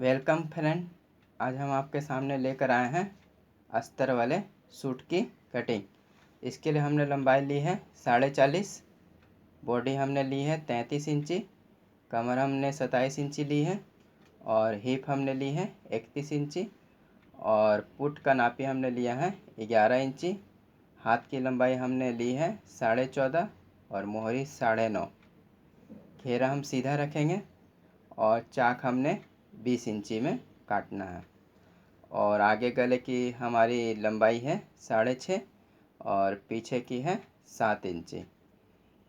Welcome friend. आज हम आपके सामने लेकर आए हैं अस्तर वाले सूट की कटिंग। इसके लिए हमने लंबाई ली है 40.5, बॉडी हमने ली है 33 इंची, कमर हमने 27 इंची ली है और हिप हमने ली है 31 इंची और पुट का नापी हमने लिया है 11 इंची। हाथ की लंबाई हमने ली है 14.5 और मोहरी 9.5। घेरा हम सीधा रखेंगे और चाक हमने 20 इंची में काटना है। और आगे गले की हमारी लंबाई है 6.5 और पीछे की है 7 इंची।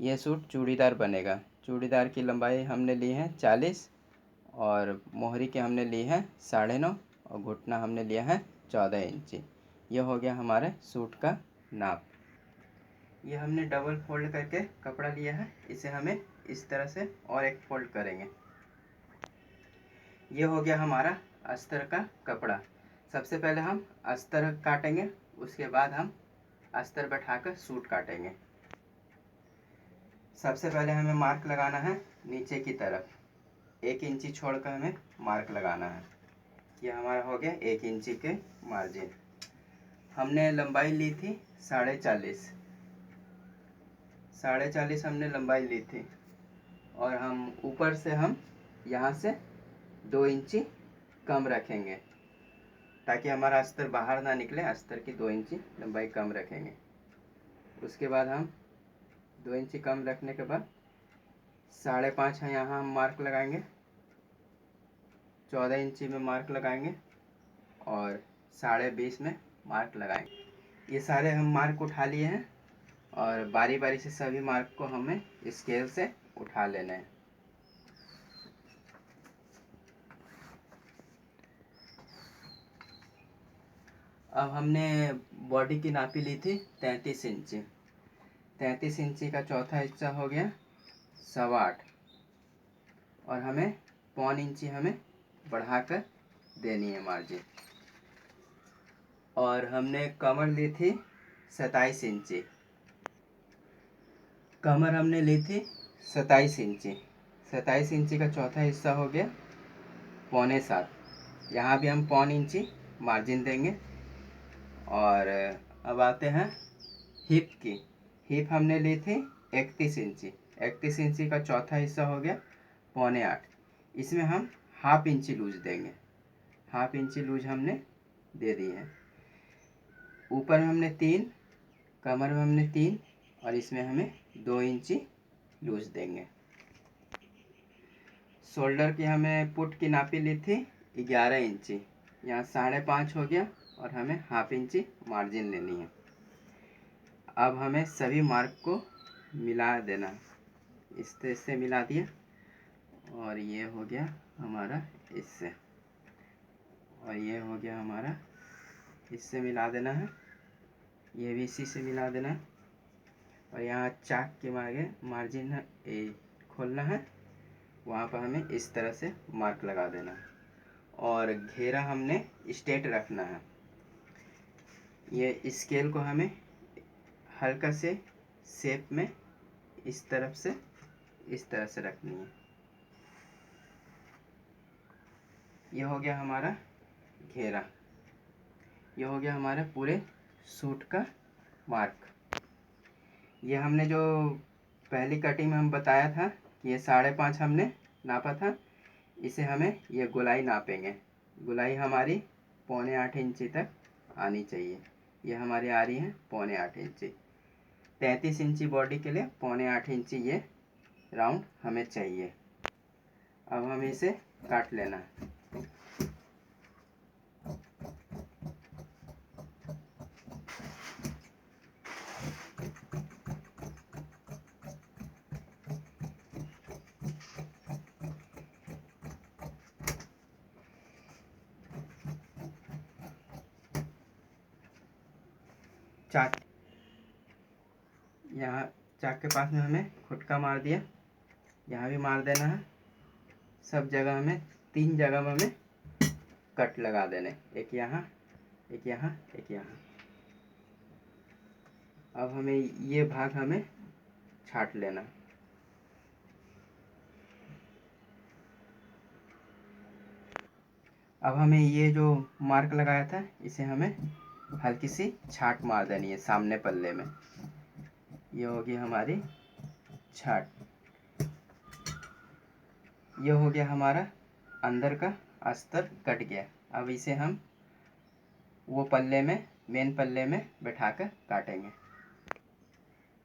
ये सूट चूड़ीदार बनेगा। चूड़ीदार की लंबाई हमने ली है 40 और मोहरी की हमने ली है 9.5 और घुटना हमने लिया है 14 इंची। ये हो गया हमारे सूट का नाप। ये हमने डबल फोल्ड करके कपड़ा लिया है, इसे हमें इस तरह से और एक फोल्ड करेंगे। ये हो गया हमारा अस्तर का कपड़ा। सबसे पहले हम अस्तर काटेंगे, उसके बाद हम अस्तर बैठाकर सूट काटेंगे। सबसे पहले हमें मार्क लगाना है नीचे की तरफ, 1 इंची छोड़कर हमें मार्क लगाना है। ये हमारा हो गया 1 इंची के मार्जिन। हमने लंबाई ली थी 40.5, 40.5 हमने लंबाई ली थी और हम ऊपर से हम यहाँ से 2 इंची कम रखेंगे ताकि हमारा अस्तर बाहर ना निकले। अस्तर की 2 इंची लंबाई कम रखेंगे। उसके बाद हम 2 इंची कम रखने के बाद 5.5 है, यहाँ हम मार्क लगाएंगे, 14 इंची में मार्क लगाएंगे और 20.5 में मार्क लगाएंगे। ये सारे हम मार्क उठा लिए हैं और बारी बारी से सभी मार्क को हमें स्केल से उठा लेना है। अब हमने बॉडी की नापी ली थी 33 इंची। 33 इंची का चौथा हिस्सा हो गया 8.25 और हमें 0.5 इंची हमें बढ़ाकर देनी है मार्जिन। और हमने कमर ली थी 27 इंची। कमर हमने ली थी 27 इंची। 27 इंची का चौथा हिस्सा हो गया 6.25। यहाँ भी हम 0.5 इंची मार्जिन देंगे। और अब आते हैं हिप की। हिप हमने ली थी 31 इंची। 31 इंची का चौथा हिस्सा हो गया 7.25। इसमें हम 1/2 इंची लूज देंगे। 1/2 इंची लूज हमने दे दी है। ऊपर में हमने 3, कमर में हमने 3 और इसमें हमें 2 इंची लूज देंगे। शोल्डर की हमें पुट की नापी ली थी 11 इंची। यहाँ 5.5 हो गया और हमें 1/2 इंची मार्जिन लेनी है। अब हमें सभी मार्क को मिला देना। इस तरह से मिला दिया और ये हो गया हमारा इससे, और ये हो गया हमारा इससे मिला देना है। ये भी इसी से मिला देना है और यहाँ चाक के आगे मार्जिन है खोलना है, वहाँ पर हमें इस तरह से मार्क लगा देना है। और घेरा हमने स्ट्रेट रखना है। ये स्केल को हमें हल्का से शेप में इस तरफ से इस तरह से रखनी है। ये हो गया हमारा घेरा। ये हो गया हमारे पूरे सूट का मार्क। ये हमने जो पहली कटिंग में हम बताया था कि ये 5.5 हमने नापा था, इसे हमें ये गोलाई नापेंगे। गोलाई हमारी 7.25 इंची तक आनी चाहिए। ये हमारी आ रही है 7.25 इंची। 33 इंची बॉडी के लिए 7.25 इंची ये राउंड हमें चाहिए। अब हमें इसे काट लेना है। चाक, यहाँ चाक के पास में हमें खुटका मार दिया, यहाँ भी मार देना है। सब जगह हमें 3 जगह में हमें कट लगा देने, एक यहाँ, एक यहाँ, एक यहाँ। अब हमें ये भाग हमें छाट लेना। अब हमें ये जो मार्क लगाया था इसे हमें हल्की सी छाट मार देनी है सामने पल्ले में। ये होगी हमारी छाट। ये हो गया हमारा अंदर का अस्तर कट गया। अब इसे हम वो पल्ले में, मेन पल्ले में बैठाकर काटेंगे।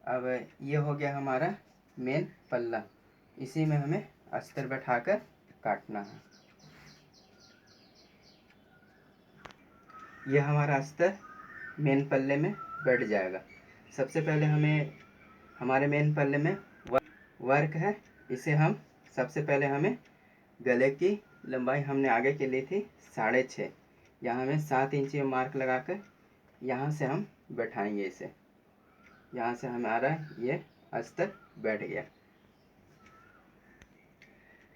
अब ये हो गया हमारा मेन पल्ला, इसी में हमें अस्तर बैठाकर काटना है। यह हमारा अस्तर मेन पल्ले में बैठ जाएगा। सबसे पहले हमें हमारे मेन पल्ले में वर्क है, इसे हम सबसे पहले हमें गले की लंबाई हमने आगे के ली थी 6.5, यहाँ हमें 7 इंची में मार्क लगाकर यहाँ से हम बैठाएंगे इसे। यहाँ से हमारा ये अस्तर बैठ गया।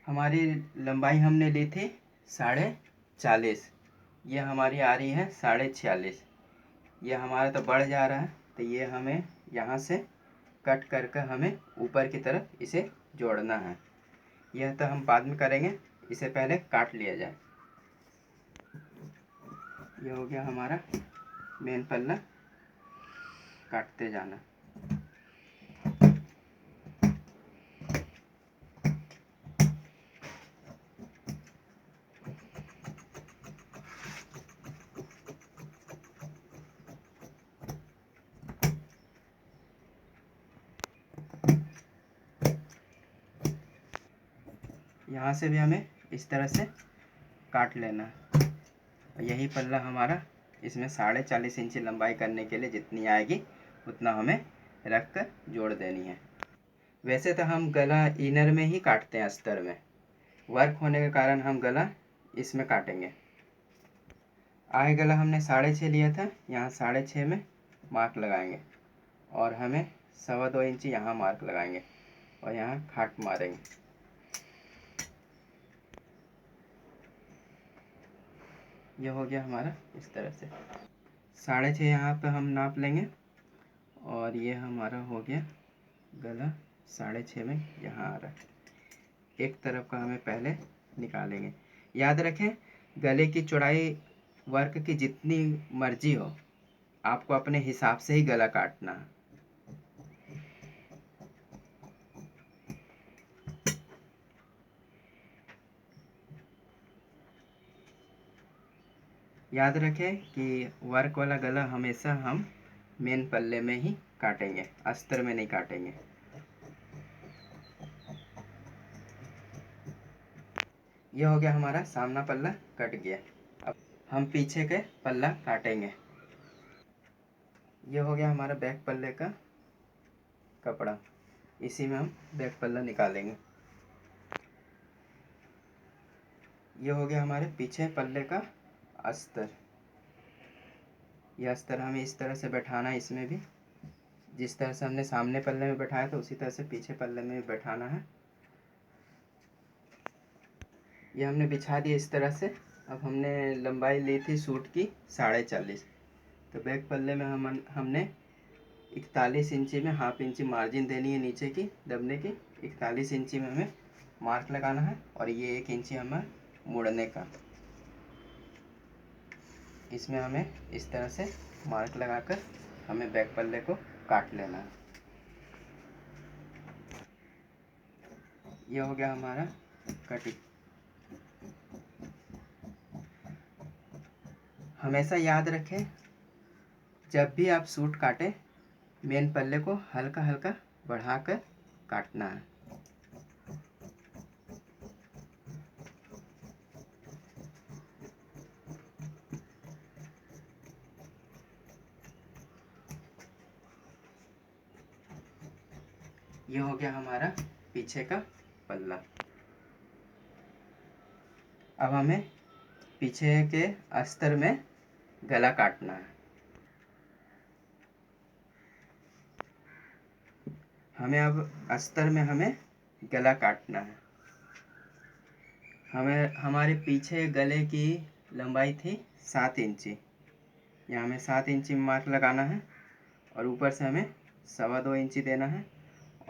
हमारी लंबाई हमने ली थी 40.5, ये हमारी आ रही है 46.5। ये हमारा तो बढ़ जा रहा है, तो ये हमें यहाँ से कट कर कर हमें ऊपर की तरफ इसे जोड़ना है। यह तो हम बाद में करेंगे, इसे पहले काट लिया जाए। यह हो गया हमारा मेन पल्ला, काटते जाना। यहाँ से भी हमें इस तरह से काट लेना है। यही पल्ला हमारा, इसमें 40.5 इंची लंबाई करने के लिए जितनी आएगी उतना हमें रख कर जोड़ देनी है। वैसे तो हम गला इनर में ही काटते हैं, अस्तर में। वर्क होने के कारण हम गला इसमें काटेंगे। आगे गला हमने 6.5 लिया था, यहाँ 6.5 में मार्क लगाएंगे और हमें 2.25 इंची यहाँ मार्क लगाएंगे और यहाँ खाट मारेंगे। ये हो गया हमारा इस तरह से। 6.5 यहाँ पे हम नाप लेंगे और ये हमारा हो गया गला 6.5 में यहाँ आ रहा है। एक तरफ का हमें पहले निकालेंगे। याद रखें, गले की चौड़ाई वर्क की जितनी मर्जी हो, आपको अपने हिसाब से ही गला काटना है। याद रखें कि वर्क वाला गला हमेशा हम मेन पल्ले में ही काटेंगे, अस्तर में नहीं काटेंगे। यह हो गया हमारा सामना पल्ला कट गया। अब हम पीछे के पल्ला काटेंगे। यह हो गया हमारा बैक पल्ले का कपड़ा, इसी में हम बैक पल्ला निकालेंगे। यह हो गया हमारे पीछे पल्ले का अस्तर। यह अस्तर हमें इस तरह से बैठाना है, इसमें भी जिस तरह से हमने सामने पल्ले में बैठाया था उसी तरह से पीछे पल्ले में भी बैठाना है। ये हमने बिछा दिया इस तरह से। अब हमने लंबाई ली थी सूट की 40.5, तो बैक पल्ले में हमने 41 इंची में हाफ इंची मार्जिन देनी है नीचे की दबने की। 41 इंची में हमें मार्क लगाना है और ये 1 इंची हमें मुड़ने का। इसमें हमें इस तरह से मार्क लगाकर हमें बैक पल्ले को काट लेना है। यह हो गया हमारा कटिंग। हमेशा याद रखें, जब भी आप सूट काटें मेन पल्ले को हल्का हल्का बढ़ाकर काटना है। ये हो गया हमारा पीछे का पल्ला। अब हमें पीछे के अस्तर में गला काटना है। हमें अब अस्तर में हमें गला काटना है। हमें हमारे पीछे गले की लंबाई थी 7 इंची, यहाँ हमें 7 इंची में मार्क लगाना है और ऊपर से हमें 2.25 इंची देना है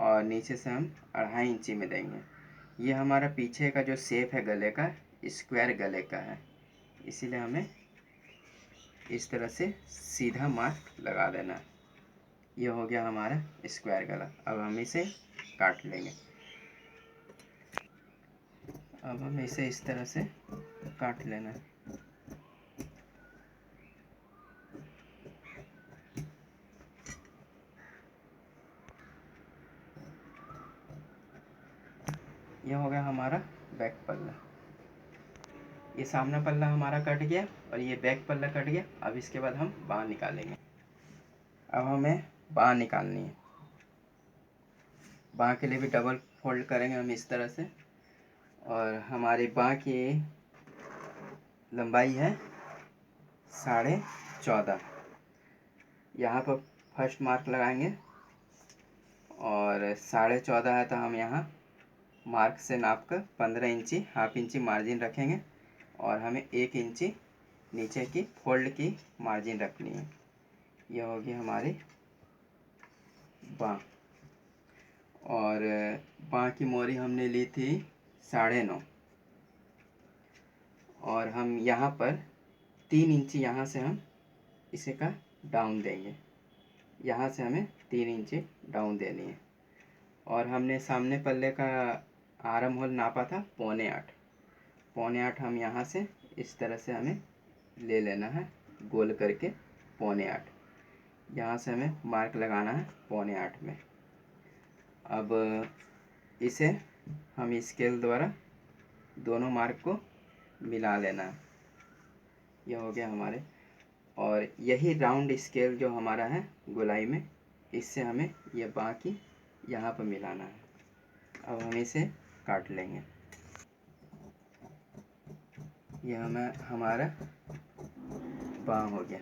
और नीचे से हम 2.5 इंची में देंगे। ये हमारा पीछे का जो शेप है गले का, स्क्वायर गले का है। इसीलिए हमें इस तरह से सीधा मार्क लगा देना है। ये हो गया हमारा स्क्वायर गला। अब हम इसे काट लेंगे। अब हमें इसे इस तरह से काट लेना है। यह हो गया हमारा बैक पल्ला। ये सामना पल्ला हमारा कट गया और ये बैक पल्ला कट गया। अब इसके बाद हम बाँह निकालेंगे। अब हमें बाँह निकालनी है। बाँह के लिए भी डबल फोल्ड करेंगे हम इस तरह से। और हमारी बाँह की लंबाई है 14.5। यहाँ पर फर्स्ट मार्क लगाएंगे और 14.5 है तो हम यहाँ मार्क से नाप कर 15 इंची हाफ इंची मार्जिन रखेंगे और हमें 1 इंची नीचे की फोल्ड की मार्जिन रखनी है। यह होगी हमारी बाँह। और बाँह की मोरी हमने ली थी 9.5 और हम यहाँ पर 3 इंची यहाँ से हम इसे का डाउन देंगे। यहाँ से हमें 3 इंची डाउन देनी है। और हमने सामने पल्ले का आर्म होल नापा था 7.25। 7.25 हम यहाँ से इस तरह से हमें ले लेना है गोल करके 7.25। यहाँ से हमें मार्क लगाना है 7.25 में। अब इसे हम स्केल द्वारा दोनों मार्क को मिला लेना है। यह हो गया हमारे। और यही राउंड स्केल जो हमारा है गोलाई में, इससे हमें ये बाँह की यहाँ पर मिलाना है। अब हम इसे काट लेंगे। यह हमारा बाँह हो गया।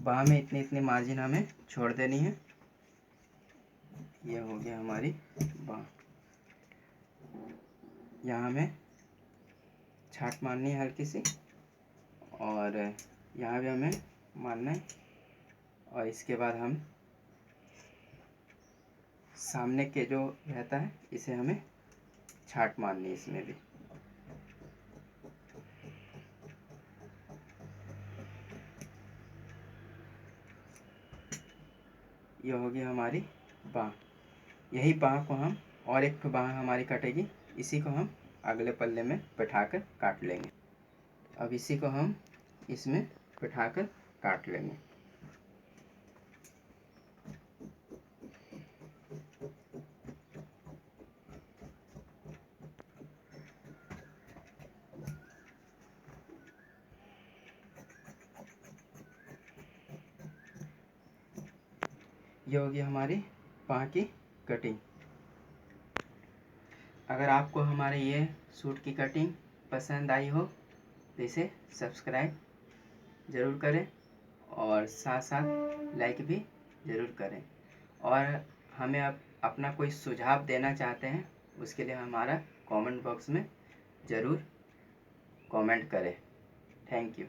बाँह में इतनी इतनी मार्जिन हमें छोड़ देनी है। यह हो गया हमारी बाँह। यहाँ हमें छाट मारनी है हल्की सी और यहाँ भी हमें मारना है। और इसके बाद हम सामने के जो रहता है इसे हमें छाट मारनी है इसमें भी। यह होगी हमारी बाँह। यही बाँह को हम और एक बाँह हमारी कटेगी, इसी को हम अगले पल्ले में बैठाकर काट लेंगे। अब इसी को हम इसमें बैठाकर काट लेंगे। ये होगी हमारी बाँह की कटिंग। अगर आपको हमारे ये सूट की कटिंग पसंद आई हो तो इसे सब्सक्राइब ज़रूर करें और साथ साथ लाइक भी ज़रूर करें। और हमें अपना कोई सुझाव देना चाहते हैं उसके लिए हमारा कमेंट बॉक्स में ज़रूर कमेंट करें। Thank you.